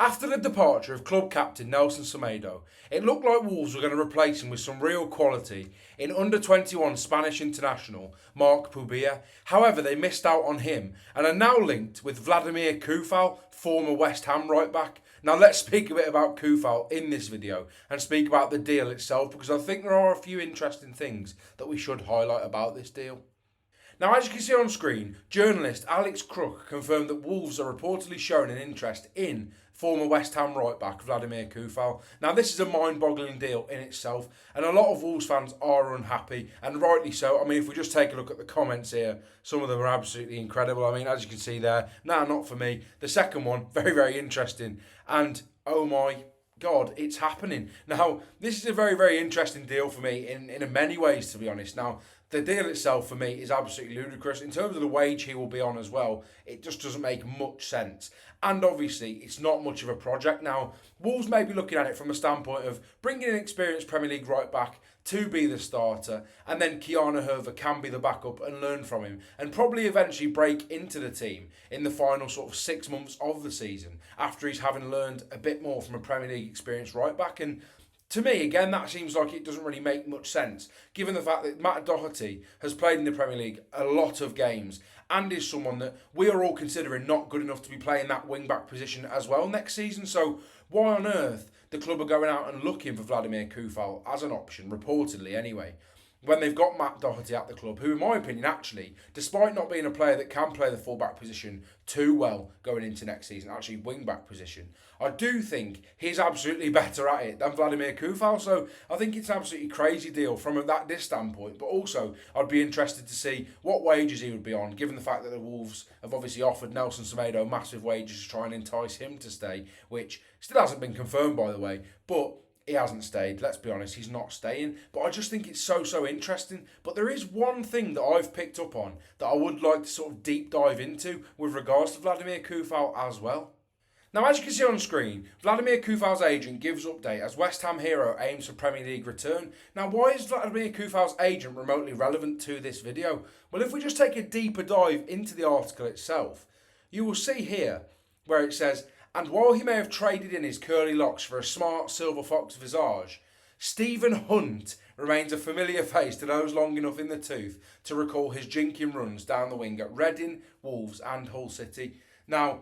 After the departure of club captain Nelson Semedo, it looked like Wolves were going to replace him with some real quality in under-21 Spanish international Marc Pubia. However, they missed out on him and are now linked with Vladimir Coufal, former West Ham right-back. Now let's speak a bit about Coufal in this video and speak about the deal itself, because I think there are a few interesting things that we should highlight about this deal. Now, as you can see on screen, journalist Alex Crook confirmed that Wolves are reportedly showing an interest in former West Ham right-back Vladimir Coufal. Now, this is a mind-boggling deal in itself, and a lot of Wolves fans are unhappy, and rightly so. I mean, if we just take a look at the comments here, some of them are absolutely incredible. I mean, as you can see there, nah, not for me. The second one, very, very interesting, and oh my God, it's happening. Now, this is a very, very interesting deal for me in many ways, to be honest. Now, the deal itself for me is absolutely ludicrous. In terms of the wage he will be on as well, it just doesn't make much sense. And obviously, it's not much of a project. Now, Wolves may be looking at it from a standpoint of bringing an experienced Premier League right back to be the starter, and then Kiana Herver can be the backup and learn from him, and probably eventually break into the team in the final sort of 6 months of the season after he's having learned a bit more from a Premier League experienced right back. And to me, again, that seems like it doesn't really make much sense, given the fact that Matt Doherty has played in the Premier League a lot of games and is someone that we are all considering not good enough to be playing that wing-back position as well next season. So why on earth the club are going out and looking for Vladimir Coufal as an option, reportedly anyway, when they've got Matt Doherty at the club, who in my opinion actually, despite not being a player that can play the full-back position too well going into next season, actually wing-back position, I do think he's absolutely better at it than Vladimir Coufal. So I think it's an absolutely crazy deal from this standpoint, but also I'd be interested to see what wages he would be on, given the fact that the Wolves have obviously offered Nelson Semedo massive wages to try and entice him to stay, which still hasn't been confirmed, by the way, but he hasn't stayed. Let's be honest, he's not staying. But I just think it's so interesting. But there is one thing that I've picked up on that I would like to sort of deep dive into with regards to Vladimir Coufal as well. Now, as you can see on screen, Vladimir Coufal's agent gives update as West Ham hero aims for Premier League return. Now, why is Vladimir Coufal's agent remotely relevant to this video? Well, if we just take a deeper dive into the article itself, you will see here where it says, and while he may have traded in his curly locks for a smart silver fox visage, Stephen Hunt remains a familiar face to those long enough in the tooth to recall his jinking runs down the wing at Reading, Wolves and Hull City. Now,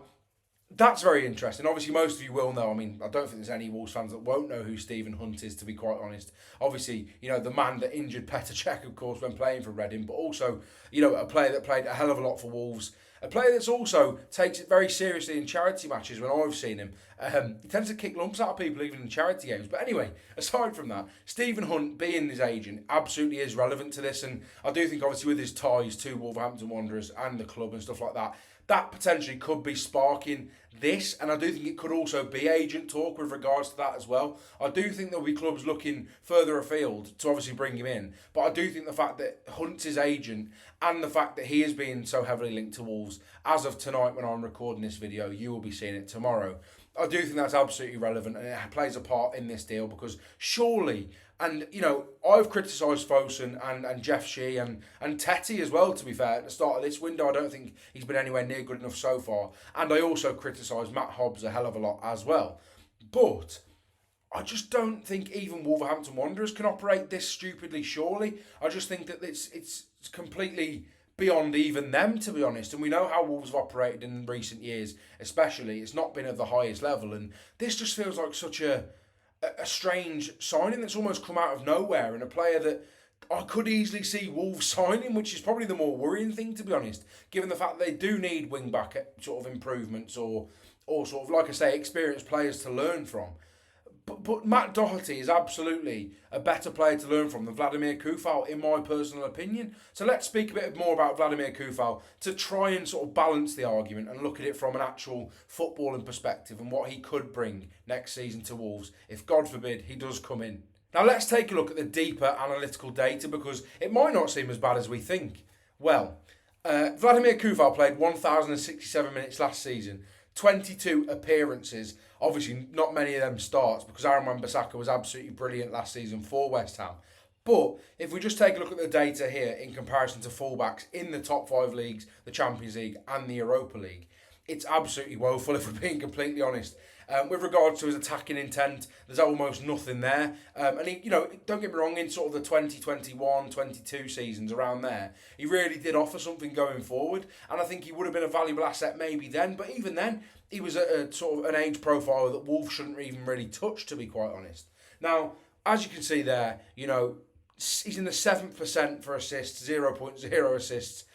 that's very interesting. Obviously, most of you will know. I mean, I don't think there's any Wolves fans that won't know who Stephen Hunt is, to be quite honest. Obviously, you know, the man that injured Petr Cech, of course, when playing for Reading, but also, you know, a player that played a hell of a lot for Wolves. A player that's also takes it very seriously in charity matches when I've seen him. He tends to kick lumps out of people even in charity games. But anyway, aside from that, Stephen Hunt being his agent absolutely is relevant to this. And I do think obviously with his ties to Wolverhampton Wanderers and the club and stuff like that, that potentially could be sparking this, and I do think it could also be agent talk with regards to that as well. I do think there'll be clubs looking further afield to obviously bring him in, but I do think the fact that Hunt's his agent and the fact that he is being so heavily linked to Wolves, as of tonight when I'm recording this video, you will be seeing it tomorrow. I do think that's absolutely relevant and it plays a part in this deal, because surely, and you know, I've criticised Fosun and Jeff Shee and Tetty as well, to be fair, at the start of this window. I don't think he's been anywhere near good enough so far. And I also criticised Matt Hobbs a hell of a lot as well. But I just don't think even Wolverhampton Wanderers can operate this stupidly, surely. I just think that it's completely beyond even them, to be honest. And we know how Wolves have operated in recent years, especially. It's not been at the highest level. And this just feels like such a strange signing that's almost come out of nowhere, and a player that I could easily see Wolves signing, which is probably the more worrying thing, to be honest, given the fact that they do need wing-back sort of improvements or sort of, like I say, experienced players to learn from. But Matt Doherty is absolutely a better player to learn from than Vladimir Coufal, in my personal opinion. So let's speak a bit more about Vladimir Coufal to try and sort of balance the argument and look at it from an actual footballing perspective and what he could bring next season to Wolves, if God forbid he does come in. Now let's take a look at the deeper analytical data, because it might not seem as bad as we think. Well, Vladimir Coufal played 1,067 minutes last season, 22 appearances. Obviously, not many of them starts, because Aaron Wan-Bissaka was absolutely brilliant last season for West Ham. But if we just take a look at the data here in comparison to fullbacks in the top 5 leagues, the Champions League and the Europa League, it's absolutely woeful, if we're being completely honest. With regards to his attacking intent, there's almost nothing there. And he, don't get me wrong, in sort of the 2021, 22 seasons around there, he really did offer something going forward. And I think he would have been a valuable asset maybe then. But even then, he was at a sort of an age profile that Wolves shouldn't even really touch, to be quite honest. Now, as you can see there, he's in the 7th% for assists, 0.0 assists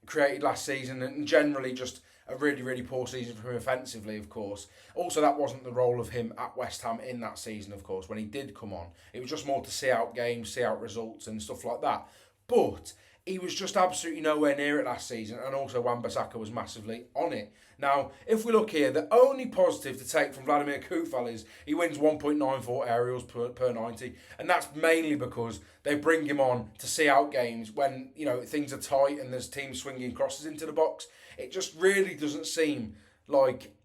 created last season, and generally just a really, really poor season for him offensively, of course. Also, that wasn't the role of him at West Ham in that season, of course, when he did come on. It was just more to see out games, see out results and stuff like that. But he was just absolutely nowhere near it last season, and also Wan-Bissaka was massively on it. Now, if we look here, the only positive to take from Vladimir Coufal is he wins 1.94 aerials per 90, and that's mainly because they bring him on to see out games when, things are tight and there's teams swinging crosses into the box. It just really doesn't seem like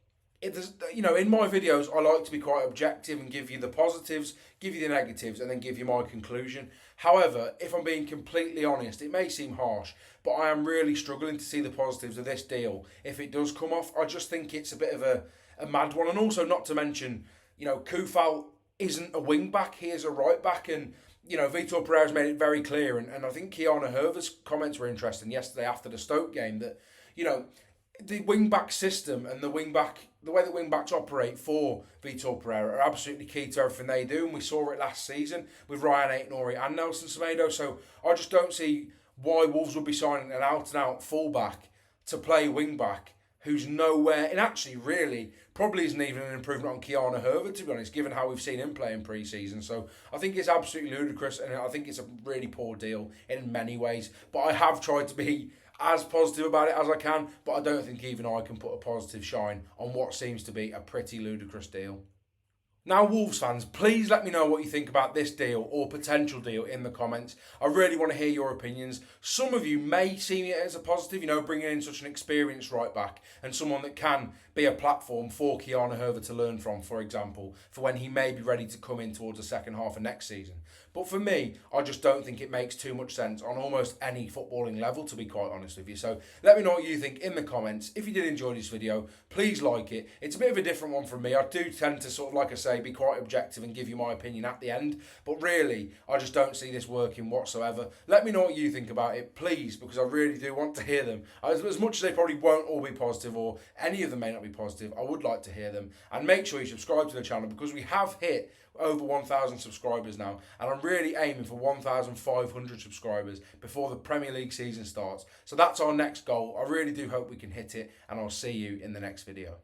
it does. In my videos, I like to be quite objective and give you the positives, give you the negatives, and then give you my conclusion. However, if I'm being completely honest, it may seem harsh, but I am really struggling to see the positives of this deal. If it does come off, I just think it's a bit of a mad one. And also, not to mention, Coufal isn't a wing back, he is a right back, and Vitor Pereira's made it very clear, and I think Keanu Herver's comments were interesting yesterday after the Stoke game, that, the wing-back system and the way that wing-backs operate for Vitor Pereira are absolutely key to everything they do, and we saw it last season with Ryan Aït-Nouri and Nelson Semedo, so I just don't see why Wolves would be signing an out-and-out full-back to play wing-back who's nowhere, and actually really probably isn't even an improvement on Keanu Herver, to be honest, given how we've seen him play in pre-season. So I think it's absolutely ludicrous, and I think it's a really poor deal in many ways, but I have tried to be as positive about it as I can, but I don't think even I can put a positive shine on what seems to be a pretty ludicrous deal. Now, Wolves fans, please let me know what you think about this deal or potential deal in the comments. I really want to hear your opinions. Some of you may see it as a positive, bringing in such an experienced right back and someone that can be a platform for Keanu Herver to learn from, for example, for when he may be ready to come in towards the second half of next season. But for me, I just don't think it makes too much sense on almost any footballing level, to be quite honest with you. So let me know what you think in the comments. If you did enjoy this video, please like it. It's a bit of a different one from me. I do tend to sort of, like I say, be quite objective and give you my opinion at the end. But really, I just don't see this working whatsoever. Let me know what you think about it, please, because I really do want to hear them. As much as they probably won't all be positive, or any of them may not be positive, I would like to hear them. And make sure you subscribe to the channel, because we have hit over 1,000 subscribers now, and I'm really aiming for 1,500 subscribers before the Premier League season starts. So that's our next goal. I really do hope we can hit it, and I'll see you in the next video.